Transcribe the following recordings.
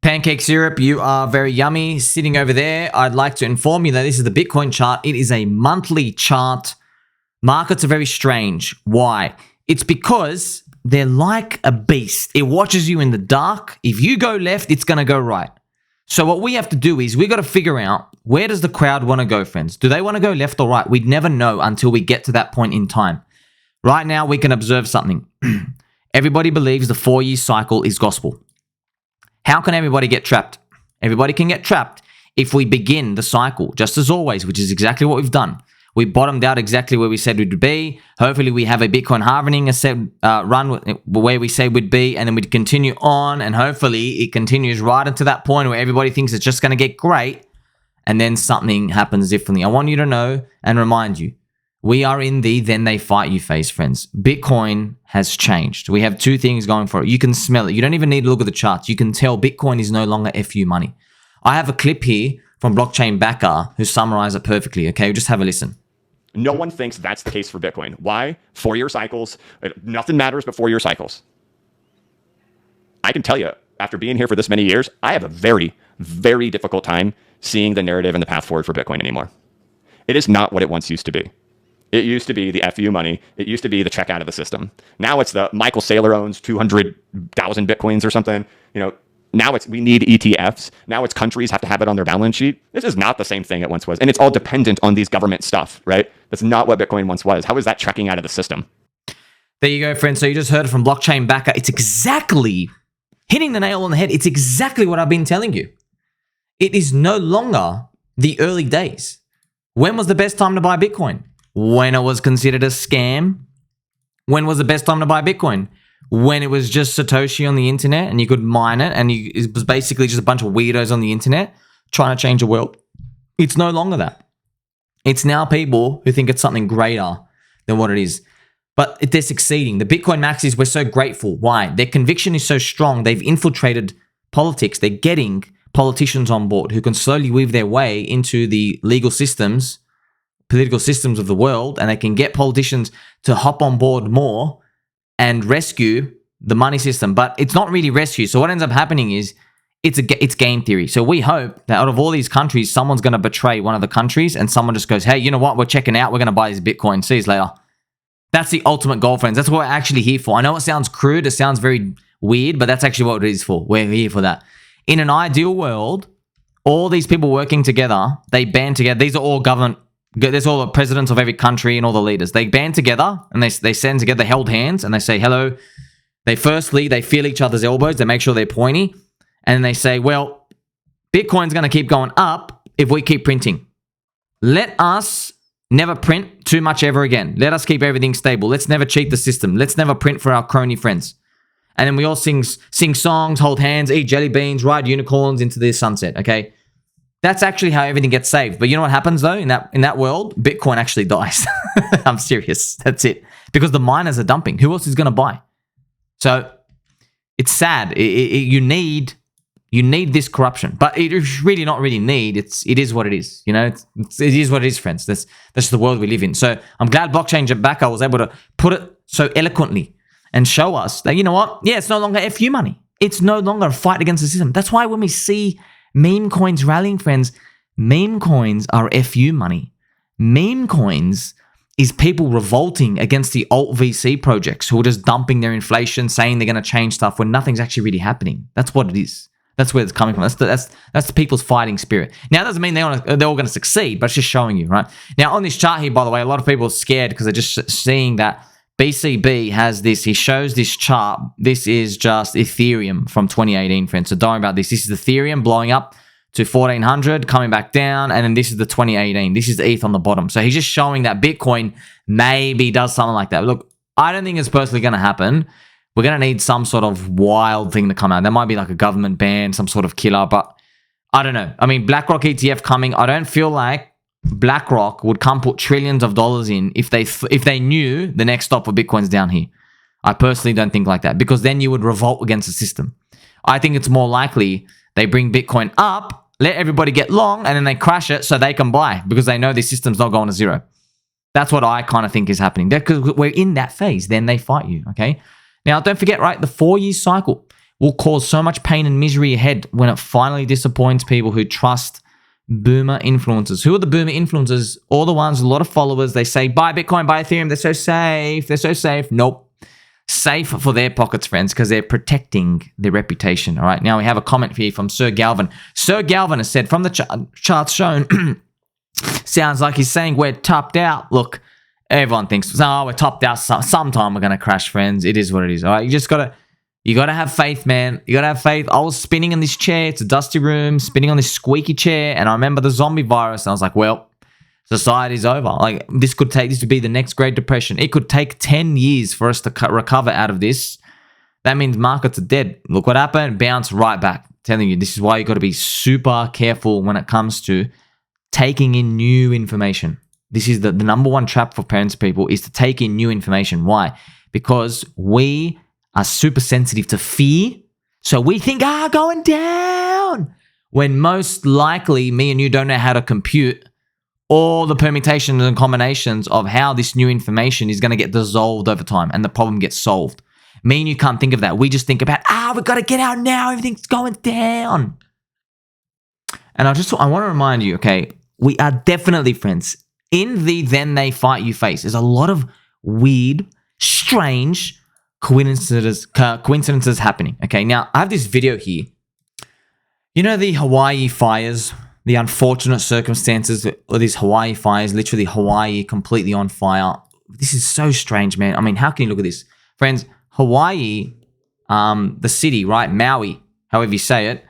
Pancake syrup, you are very yummy. Sitting over there, I'd like to inform you that this is the Bitcoin chart. It is a monthly chart. Markets are very strange. Why? It's because they're like a beast. It watches you in the dark. If you go left, it's going to go right. So what we have to do is we got to figure out, where does the crowd want to go, friends? Do they want to go left or right? We'd never know until we get to that point in time. Right now, we can observe something. Everybody believes the 4-year cycle is gospel. How can everybody get trapped? Everybody can get trapped if we begin the cycle, just as always, which is exactly what we've done. We bottomed out exactly where we said we'd be. Hopefully, we have a Bitcoin halving run where we said we'd be, and then we'd continue on, and hopefully it continues right into that point where everybody thinks it's just going to get great, and then something happens differently. I want you to know and remind you, we are in the then they fight you phase, friends. Bitcoin has changed. We have two things going for it. You can smell it. You don't even need to look at the charts. You can tell Bitcoin is no longer FU money. I have a clip here from Blockchain Backer who summarized it perfectly. Okay, just have a listen. No one thinks that's the case for Bitcoin. Why? 4-year cycles. Nothing matters but 4-year cycles. I can tell you, after being here for this many years, I have a very, very difficult time seeing the narrative and the path forward for Bitcoin anymore. It is not what it once used to be. It used to be the FU money. It used to be the check out of the system. Now it's the Michael Saylor owns 200,000 Bitcoins or something. Now it's we need ETFs. Now it's countries have to have it on their balance sheet. This is not the same thing it once was. And it's all dependent on these government stuff, right? That's not what Bitcoin once was. How is that checking out of the system? There you go, friends. So you just heard it from Blockchain Backer. It's exactly hitting the nail on the head. It's exactly what I've been telling you. It is no longer the early days. When was the best time to buy Bitcoin? When it was considered a scam. When was the best time to buy Bitcoin? When it was just Satoshi on the internet and you could mine it, and it was basically just a bunch of weirdos on the internet trying to change the world. It's no longer that. It's now people who think it's something greater than what it is. But they're succeeding. The Bitcoin maxis, we're so grateful. Why? Their conviction is so strong. They've infiltrated politics. They're getting politicians on board who can slowly weave their way into the legal systems, political systems of the world, and they can get politicians to hop on board more and rescue the money system. But it's not really rescue. So what ends up happening is it's game theory. So we hope that out of all these countries, someone's going to betray one of the countries and someone just goes, hey, you know what? We're checking out. We're going to buy this Bitcoin. See you later. That's the ultimate goal, friends. That's what we're actually here for. I know it sounds crude. It sounds very weird, but that's actually what it is for. We're here for that. In an ideal world, all these people working together, they band together. These are all government. There's all the presidents of every country and all the leaders. They band together and they stand together. They hold hands and they say hello. They feel each other's elbows. They make sure they're pointy. And then they say, well, Bitcoin's going to keep going up if we keep printing. Let us never print too much ever again. Let us keep everything stable. Let's never cheat the system. Let's never print for our crony friends. And then we all sing songs, hold hands, eat jelly beans, ride unicorns into the sunset, okay? That's actually how everything gets saved. But you know what happens though? In that world, Bitcoin actually dies. I'm serious. That's it. Because the miners are dumping. Who else is going to buy? So it's sad. You need this corruption, but it's really not really need. It is what it is. It is what it is, friends. That's the world we live in. So I'm glad Blockchain Backer was able to put it so eloquently and show us that, you know what? Yeah, it's no longer FU money. It's no longer a fight against the system. That's why when we see meme coins rallying, friends, meme coins are FU money. Meme coins is people revolting against the alt VC projects who are just dumping their inflation, saying they're going to change stuff when nothing's actually really happening. That's what it is. That's where it's coming from. That's the people's fighting spirit. Now, it doesn't mean they're all going to succeed, but it's just showing you, right? Now, on this chart here, by the way, a lot of people are scared because they're just seeing that BCB has this. He shows this chart. This is just Ethereum from 2018, friends. So don't worry about this. This is Ethereum blowing up to 1400, coming back down, and then this is the 2018. This is the ETH on the bottom. So he's just showing that Bitcoin maybe does something like that. Look, I don't think it's personally going to happen. We're going to need some sort of wild thing to come out. There might be like a government ban, some sort of killer, but I don't know. I mean, BlackRock ETF coming. I don't feel like BlackRock would come put trillions of dollars in if they knew the next stop for Bitcoin's down here. I personally don't think like that, because then you would revolt against the system. I think it's more likely they bring Bitcoin up, let everybody get long, and then they crash it so they can buy because they know the system's not going to zero. That's what I kind of think is happening. Because we're in that phase. Then they fight you, okay? Now, don't forget, right, the 4-year cycle. will cause so much pain and misery ahead when it finally disappoints people who trust boomer influencers. Who are the boomer influencers? All the ones with a lot of followers. They say, buy Bitcoin, buy Ethereum. They're so safe. They're so safe. Nope. Safe for their pockets, friends, because they're protecting their reputation. All right. Now we have a comment here from Sir Galvin. Sir Galvin has said, from the charts shown, sounds like he's saying we're topped out. Look, everyone thinks, oh, we're topped out. Sometime we're going to crash, friends. It is what it is. All right. You got to have faith, man. You got to have faith. I was spinning in this chair. It's a dusty room, spinning on this squeaky chair. And I remember the zombie virus. And I was like, well, society's over. Like, this would be the next Great Depression. It could take 10 years for us to recover out of this. That means markets are dead. Look what happened. Bounce right back. I'm telling you, this is why you got to be super careful when it comes to taking in new information. This is the number one trap for parents, people, is to take in new information. Why? Because we are super sensitive to fear. So we think, going down. When most likely me and you don't know how to compute all the permutations and combinations of how this new information is going to get dissolved over time and the problem gets solved. Me and you can't think of that. We just think about, we've got to get out now. Everything's going down. And I want to remind you, okay, we are definitely, friends, in the then they fight you phase. There's a lot of weird, strange coincidences happening. Okay, now I have this video here. You know the Hawaii fires, the unfortunate circumstances of these Hawaii fires, literally Hawaii completely on fire. This is so strange, man. I mean, how can you look at this? Friends, Hawaii, the city, right? Maui, however you say it.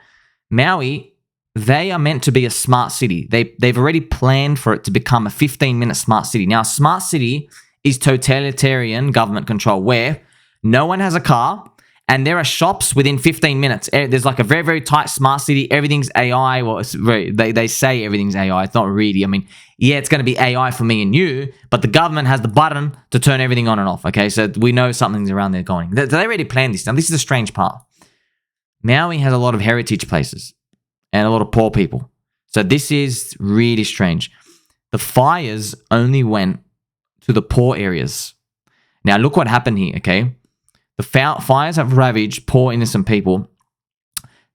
Maui, they are meant to be a smart city. They've already planned for it to become a 15-minute smart city. Now, a smart city is totalitarian government control where no one has a car, and there are shops within 15 minutes. There's like a very, very tight smart city. Everything's AI. Well, they say everything's AI. It's not really. I mean, yeah, it's going to be AI for me and you, but the government has the button to turn everything on and off. Okay, so we know something's around there going. They already planned this. Now, this is the strange part. Maui has a lot of heritage places and a lot of poor people. So this is really strange. The fires only went to the poor areas. Now, look what happened here, okay? The fires have ravaged poor, innocent people.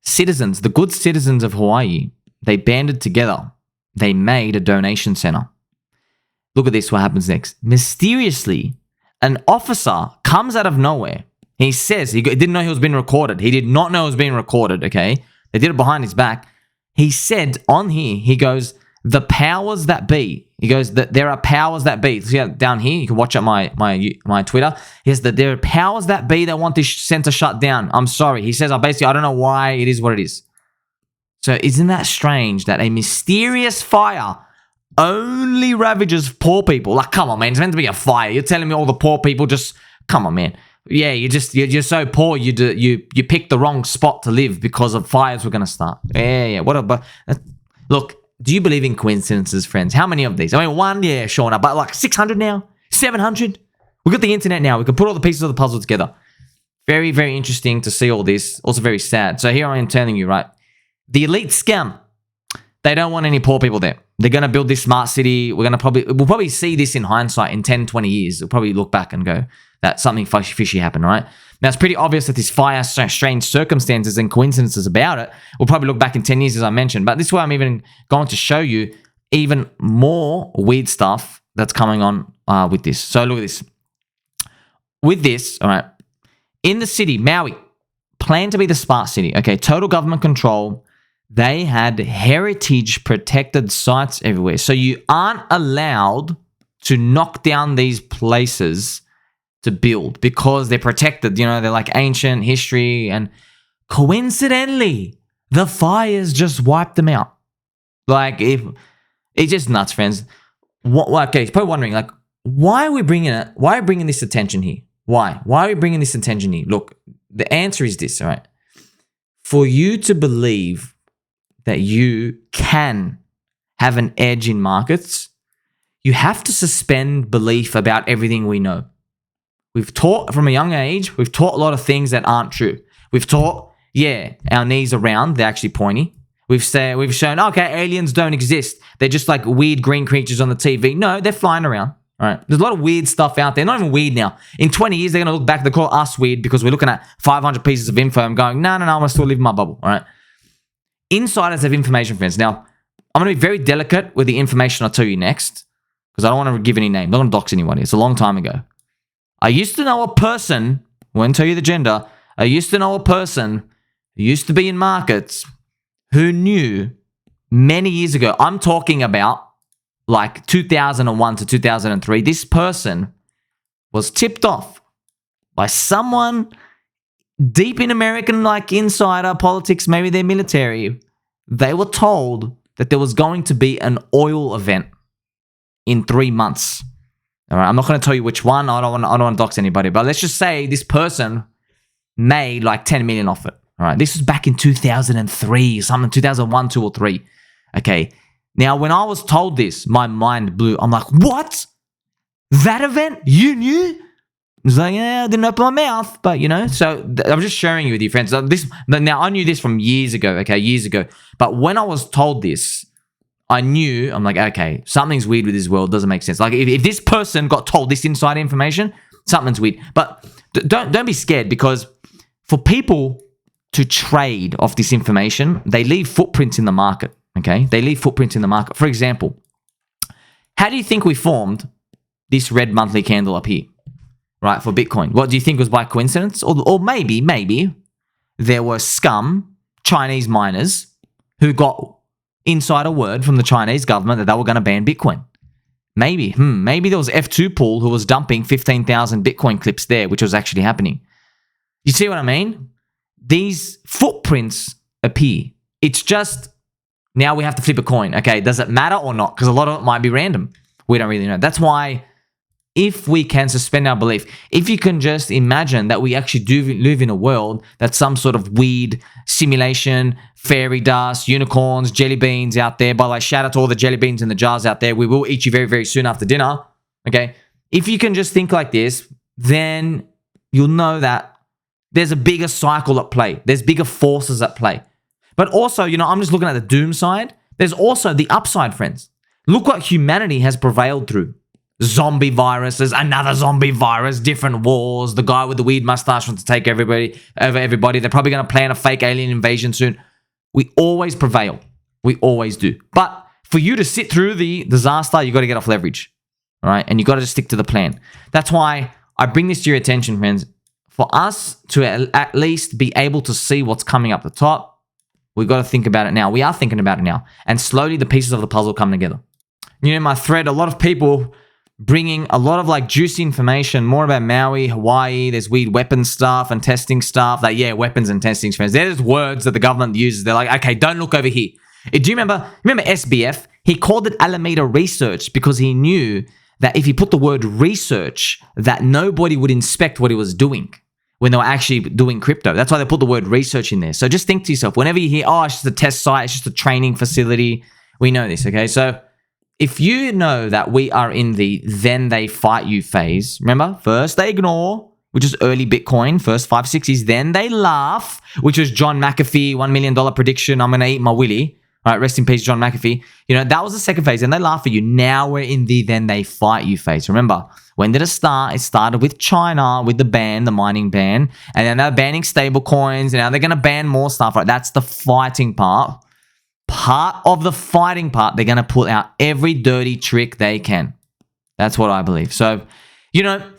Citizens, the good citizens of Hawaii, they banded together. They made a donation center. Look at this, what happens next. Mysteriously, an officer comes out of nowhere. He says, he didn't know he was being recorded. He did not know it was being recorded, okay? They did it behind his back. He said on here, he goes, the powers that be. He goes that there are powers that be. See down here, you can watch out my Twitter. He says that there are powers that be that want this center shut down. I'm sorry. He says, I don't know why it is what it is. So isn't that strange that a mysterious fire only ravages poor people? Like, come on, man. It's meant to be a fire. You're telling me all the poor people just, come on, man. Yeah, you're so poor. You picked the wrong spot to live because of fires were going to start. Yeah. Look. Do you believe in coincidences, friends? How many of these? I mean, one, yeah, sure enough, but like 600 now? 700? We've got the internet now. We can put all the pieces of the puzzle together. Very, very interesting to see all this. Also very sad. So here I am telling you, right? The elite scam. They don't want any poor people there. They're going to build this smart city. We'll probably see this in hindsight in 10, 20 years. We'll probably look back and go, that something fishy happened, right? Now, it's pretty obvious that this fire, strange circumstances and coincidences about it, we'll probably look back in 10 years, as I mentioned. But this is why I'm even going to show you even more weird stuff that's coming on with this. So look at this. With this, all right, in the city, Maui, planned to be the smart city, okay, total government control. They had heritage protected sites everywhere. So you aren't allowed to knock down these places to build because they're protected. You know, they're like ancient history, and coincidentally, the fires just wiped them out. Like, it's just nuts, friends. Okay, you're probably wondering, like, why are we bringing this attention here? Why are we bringing this attention here? Look, the answer is this, all right? For you to believe that you can have an edge in markets, you have to suspend belief about everything we know. We've taught from a young age, we've taught a lot of things that aren't true. We've taught, yeah, our knees are round, they're actually pointy. We've shown, okay, aliens don't exist. They're just like weird green creatures on the TV. No, they're flying around. All right. There's a lot of weird stuff out there. Not even weird now. In 20 years, they're going to look back. They call us weird because we're looking at 500 pieces of info and going, no, I'm going to still live in my bubble. All right. Insiders have information, friends. Now, I'm going to be very delicate with the information I'll tell you next because I don't want to give any name. I'm not going to dox anybody. It's a long time ago. I used to know a person, I won't tell you the gender. I used to know a person who used to be in markets who knew many years ago. I'm talking about like 2001 to 2003, this person was tipped off by someone deep in American like insider politics, maybe their military. They were told that there was going to be an oil event in 3 months. All right, I'm not going to tell you which one. I don't want to dox anybody, but let's just say this person made like 10 million off it. All right, this was back in 2003, something 2001, 2 or 3. Okay. Now, when I was told this, my mind blew. I'm like, what? That event? You knew? I was like, yeah, I didn't open my mouth, but you know. So I'm just sharing you with you, friends. Now, I knew this from years ago, okay, years ago. But when I was told this, I knew, I'm like, okay, something's weird with this world. Doesn't make sense. Like, if this person got told this inside information, something's weird. But don't be scared because for people to trade off this information, they leave footprints in the market. Okay, they leave footprints in the market. For example, how do you think we formed this red monthly candle up here, right, for Bitcoin? What do you think was by coincidence? Or maybe there were scum Chinese miners who got insider word from the Chinese government that they were going to ban Bitcoin. Maybe there was F2 Pool who was dumping 15,000 Bitcoin clips there, which was actually happening. You see what I mean? These footprints appear. It's just... Now we have to flip a coin. Okay, does it matter or not? Because a lot of it might be random. We don't really know. That's why if we can suspend our belief, if you can just imagine that we actually do live in a world that's some sort of weird simulation, fairy dust, unicorns, jelly beans out there. By the way, shout out to all the jelly beans in the jars out there. We will eat you very, very soon after dinner. Okay, if you can just think like this, then you'll know that there's a bigger cycle at play. There's bigger forces at play. But also, you know, I'm just looking at the doom side. There's also the upside, friends. Look what humanity has prevailed through. Zombie viruses, another zombie virus, different wars. The guy with the weird mustache wants to take everybody over everybody. They're probably going to plan a fake alien invasion soon. We always prevail. We always do. But for you to sit through the disaster, you got to get off leverage. All right? And you got to just stick to the plan. That's why I bring this to your attention, friends. For us to at least be able to see what's coming up the top, we've got to think about it now. We are thinking about it now. And slowly the pieces of the puzzle come together. You know, my thread, a lot of people bringing a lot of like juicy information, more about Maui, Hawaii. There's weird weapons stuff and testing stuff. Like, yeah, weapons and testing, friends. There's words that the government uses. They're like, okay, don't look over here. Do you remember SBF? He called it Alameda Research because he knew that if he put the word research, that nobody would inspect what he was doing when they were actually doing crypto. That's why they put the word research in there. So just think to yourself, whenever you hear, oh, it's just a test site, it's just a training facility, we know this, okay? So if you know that we are in the then they fight you phase, remember, first they ignore, which is early Bitcoin, first 5 6 years, then they laugh, which was John McAfee, $1 million prediction, I'm going to eat my willy. All right, rest in peace, John McAfee. You know, that was the second phase, and they laugh at you. Now we're in the then they fight you phase. Remember, when did it start? It started with China, with the ban, the mining ban, and then they're banning stable coins, and now they're going to ban more stuff. Right? That's the fighting part. Part of the fighting part, they're going to pull out every dirty trick they can. That's what I believe. So, you know,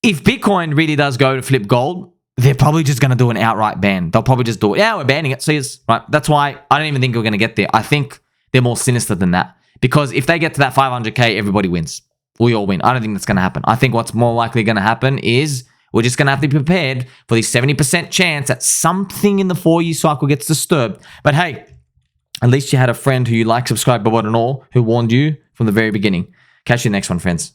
if Bitcoin really does go to flip gold, they're probably just going to do an outright ban. They'll probably just do it. Yeah, we're banning it. See us. Right? That's why I don't even think we're going to get there. I think they're more sinister than that. Because if they get to that 500K, everybody wins. We all win. I don't think that's going to happen. I think what's more likely going to happen is we're just going to have to be prepared for the 70% chance that something in the 4-year cycle gets disturbed. But hey, at least you had a friend who you like, subscribe, but what and all, who warned you from the very beginning. Catch you next one, friends.